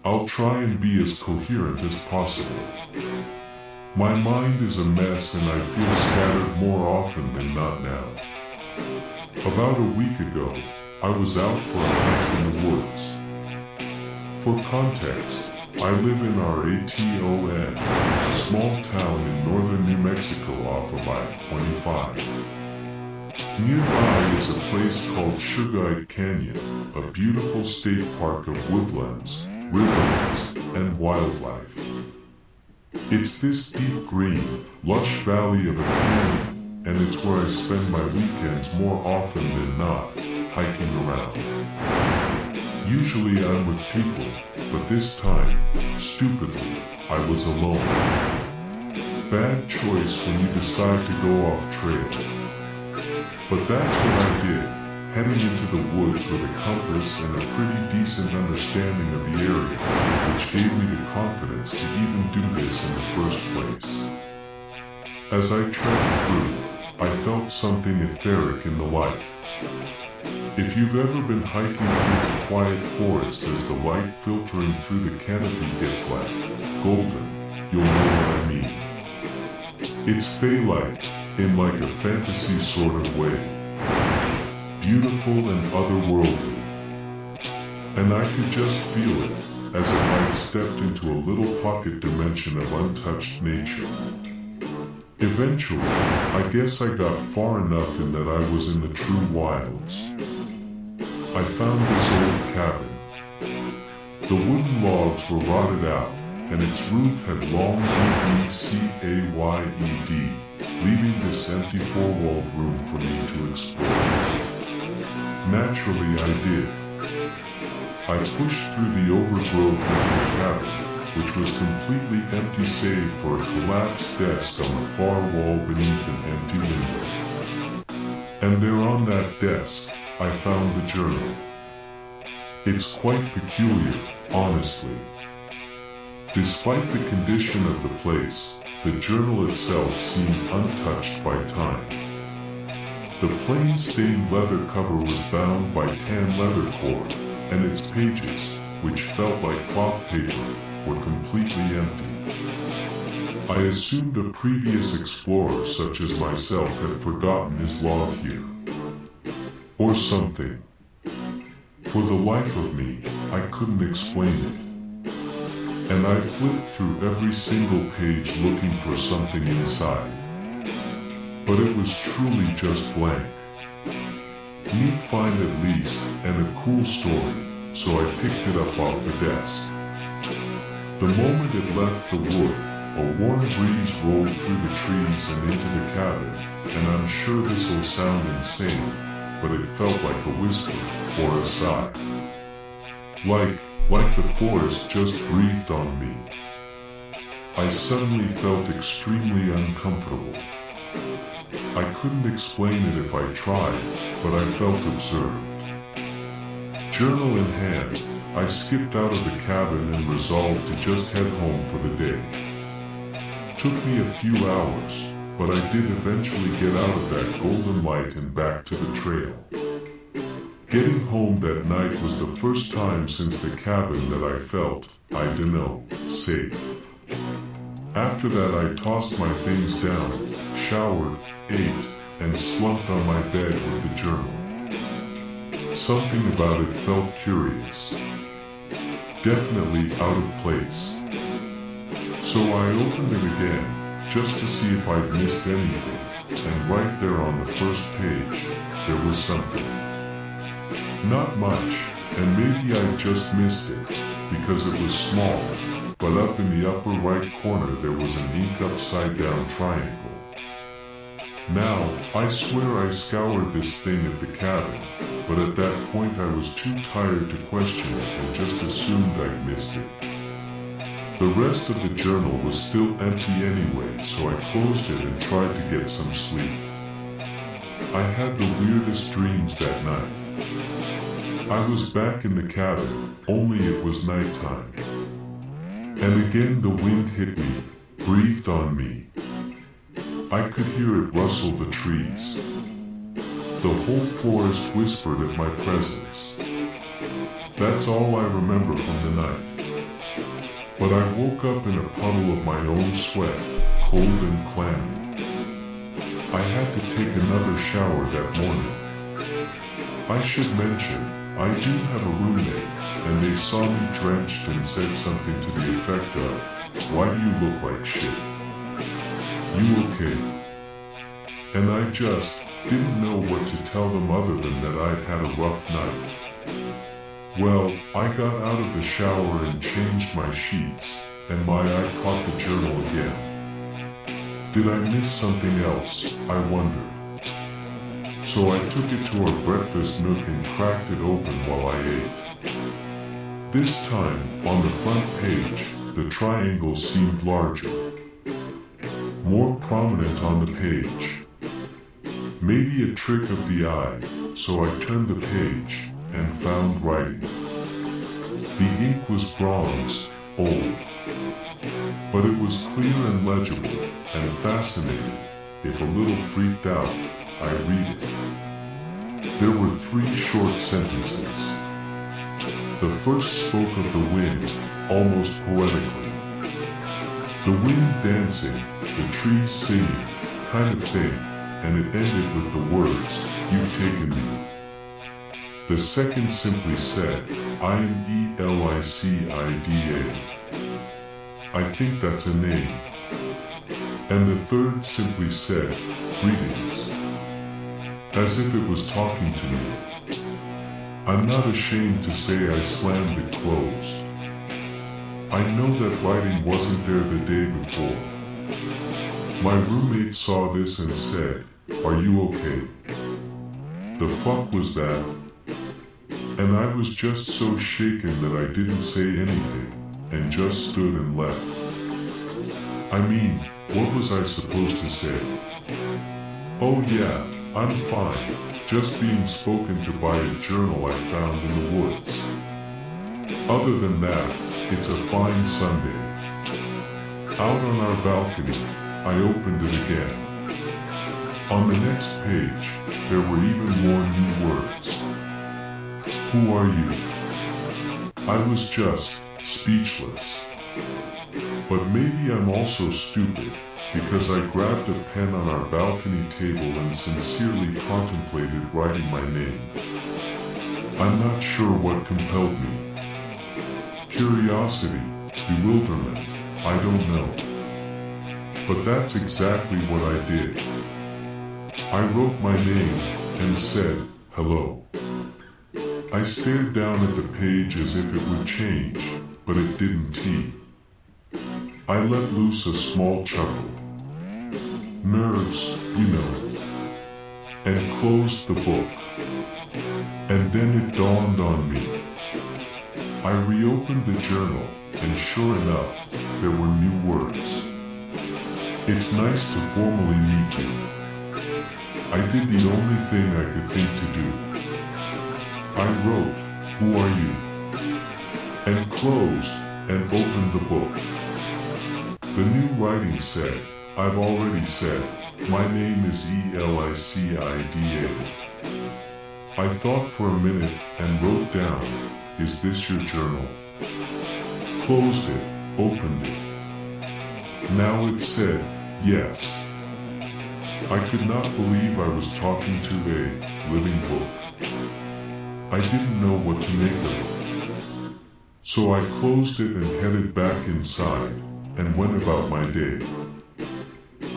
I'll try and be as coherent as possible. My mind is a mess and I feel scattered more often than not now. About a week ago, I was out for a hike in the woods. For context, I live in Raton, a small town in northern New Mexico off of I-25. Nearby is a place called Sugar Canyon, a beautiful state park of woodlands, riverlands, and wildlife. It's this deep green, lush valley of a canyon, and it's where I spend my weekends more often than not, hiking around. Usually I'm with people, but this time, stupidly, I was alone. Bad choice when you decide to go off trail. But that's what I did, heading into the woods with a compass and a pretty decent understanding of the area, which gave me the confidence to even do this in the first place. As I trekked through, I felt something etheric in the light. If you've ever been hiking through the quiet forest as the light filtering through the canopy gets like golden, you'll know what I mean. It's fey-like, in like a fantasy sort of way. Beautiful and otherworldly. And I could just feel it, as if I'd stepped into a little pocket dimension of untouched nature. Eventually, I guess I got far enough in that I was in the true wilds. I found this old cabin. The wooden logs were rotted out, and its roof had long decayed, leaving this empty four-walled room for me to explore. Naturally, I did. I pushed through the overgrowth into the cabin, which was completely empty save for a collapsed desk on the far wall beneath an empty window. And there on that desk, I found the journal. It's quite peculiar, honestly. Despite the condition of the place, the journal itself seemed untouched by time. The plain stained leather cover was bound by tan leather cord, and its pages, which felt like cloth paper, were completely empty. I assumed a previous explorer such as myself had forgotten his log here. Or something. For the life of me, I couldn't explain it. And I flipped through every single page looking for something inside. But it was truly just blank. Neat find at least, and a cool story, so I picked it up off the desk. The moment it left the wood, a warm breeze rolled through the trees and into the cabin, and I'm sure this'll sound insane, but it felt like a whisper, or a sigh. Like the forest just breathed on me. I suddenly felt extremely uncomfortable. I couldn't explain it if I tried, but I felt observed. Journal in hand, I skipped out of the cabin and resolved to just head home for the day. Took me a few hours, but I did eventually get out of that golden light and back to the trail. Getting home that night was the first time since the cabin that I felt, safe. After that I tossed my things down, showered, ate, and slumped on my bed with the journal. Something about it felt curious. Definitely out of place. So I opened it again, just to see if I'd missed anything, and right there on the first page, there was something. Not much, and maybe I just missed it, because it was small, but up in the upper right corner there was an ink upside down triangle. Now, I swear I scoured this thing at the cabin, but at that point I was too tired to question it and just assumed I'd missed it. The rest of the journal was still empty anyway, so I closed it and tried to get some sleep. I had the weirdest dreams that night. I was back in the cabin, only it was nighttime. And again the wind hit me, breathed on me. I could hear it rustle the trees. The whole forest whispered at my presence. That's all I remember from the night. but I woke up in a puddle of my own sweat, cold and clammy. I had to take another shower that morning. I should mention, I do have a roommate, and they saw me drenched and said something to the effect of, "Why do you look like shit? You okay?" And I just didn't know what to tell them other than that I'd had a rough night. Well, I got out of the shower and changed my sheets, and my eye caught the journal again. Did I miss something else, I wondered. So I took it to our breakfast nook and cracked it open while I ate. This time, on the front page, the triangle seemed larger, more prominent on the page. Maybe a trick of the eye, so I turned the page and found writing. The ink was bronze, old, but it was clear and legible, and fascinating. If a little freaked out, I read it. There were 3 short sentences. The first spoke of the wind, almost poetically. The wind dancing, the trees singing, kind of thing, and it ended with the words, "You've taken me." The second simply said, "I am Elicida. I think that's a name." And the third simply said, "Greetings," as if it was talking to me. I'm not ashamed to say I slammed it closed. I know that writing wasn't there the day before. My roommate saw this and said, "Are you okay?" The fuck was that? And I was just so shaken that I didn't say anything, and just stood and left. I mean, what was I supposed to say? "Oh yeah, I'm fine, just being spoken to by a journal I found in the woods." Other than that, it's a fine Sunday. Out on our balcony, I opened it again. On the next page, there were even more new words. "Who are you?" I was just speechless. But maybe I'm also stupid, because I grabbed a pen on our balcony table and sincerely contemplated writing my name. I'm not sure what compelled me. Curiosity, bewilderment, I don't know. But that's exactly what I did. I wrote my name and said, "Hello." I stared down at the page as if it would change, but it didn't. I let loose a small chuckle. Nerves, you know. And closed the book. And then it dawned on me. I reopened the journal, and sure enough, there were new words. "It's nice to formally meet you." I did the only thing I could think to do. I wrote, "Who are you?" and closed and opened the book. The new writing said, "I've already said, my name is Elicida." I thought for a minute and wrote down, "Is this your journal?" Closed it, opened it. Now it said, "Yes." I could not believe I was talking to a living book. I didn't know what to make of it. So I closed it and headed back inside, and went about my day.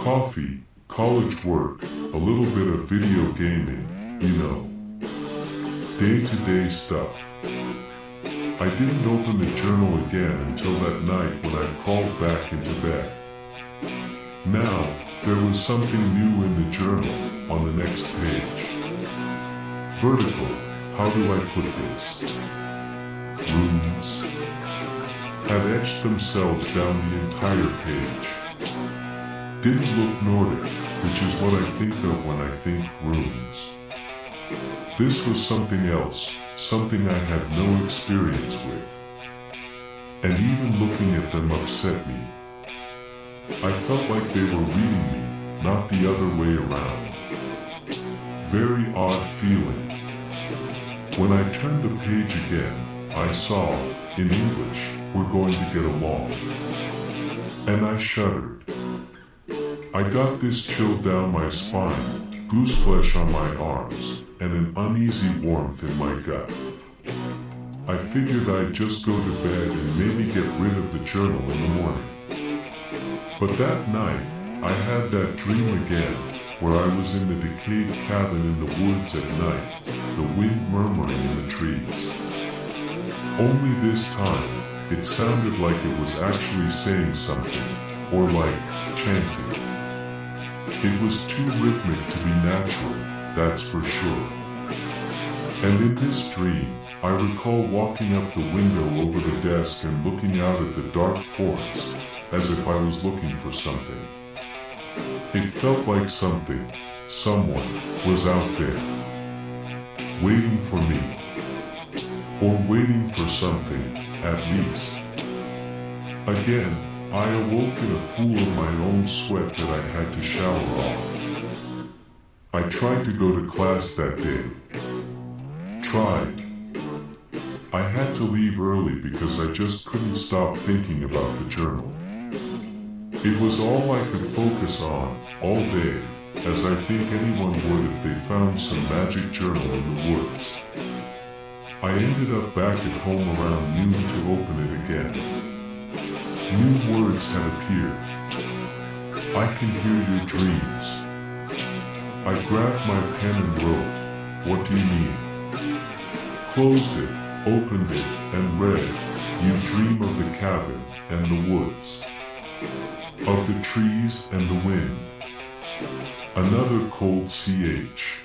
Coffee, college work, a little bit of video gaming, you know. Day-to-day stuff. I didn't open the journal again until that night when I crawled back into bed. Now, there was something new in the journal, on the next page. Vertical, how do I put this? Runes had etched themselves down the entire page. Didn't look Nordic, which is what I think of when I think runes. This was something else, something I had no experience with. And even looking at them upset me. I felt like they were reading me, not the other way around. Very odd feeling. When I turned the page again, I saw, in English, "We're going to get along." And I shuddered. I got this chill down my spine, goose flesh on my arms, and an uneasy warmth in my gut. I figured I'd just go to bed and maybe get rid of the journal in the morning. But that night, I had that dream again, where I was in the decayed cabin in the woods at night, the wind murmuring in the trees. Only this time, it sounded like it was actually saying something, or like chanting. It was too rhythmic to be natural, that's for sure. And in this dream, I recall walking up the window over the desk and looking out at the dark forest, as if I was looking for something. It felt like something, someone, was out there, waiting for me. Or waiting for something, at least. Again, I awoke in a pool of my own sweat that I had to shower off. I tried to go to class that day. Tried. I had to leave early because I just couldn't stop thinking about the journal. It was all I could focus on, all day, as I think anyone would if they found some magic journal in the woods. I ended up back at home around noon to open it again. New words had appeared. "I can hear your dreams." I grabbed my pen and wrote, "What do you mean?" Closed it, opened it, and read, "You dream of the cabin and the woods, of the trees and the wind." Another cold CH.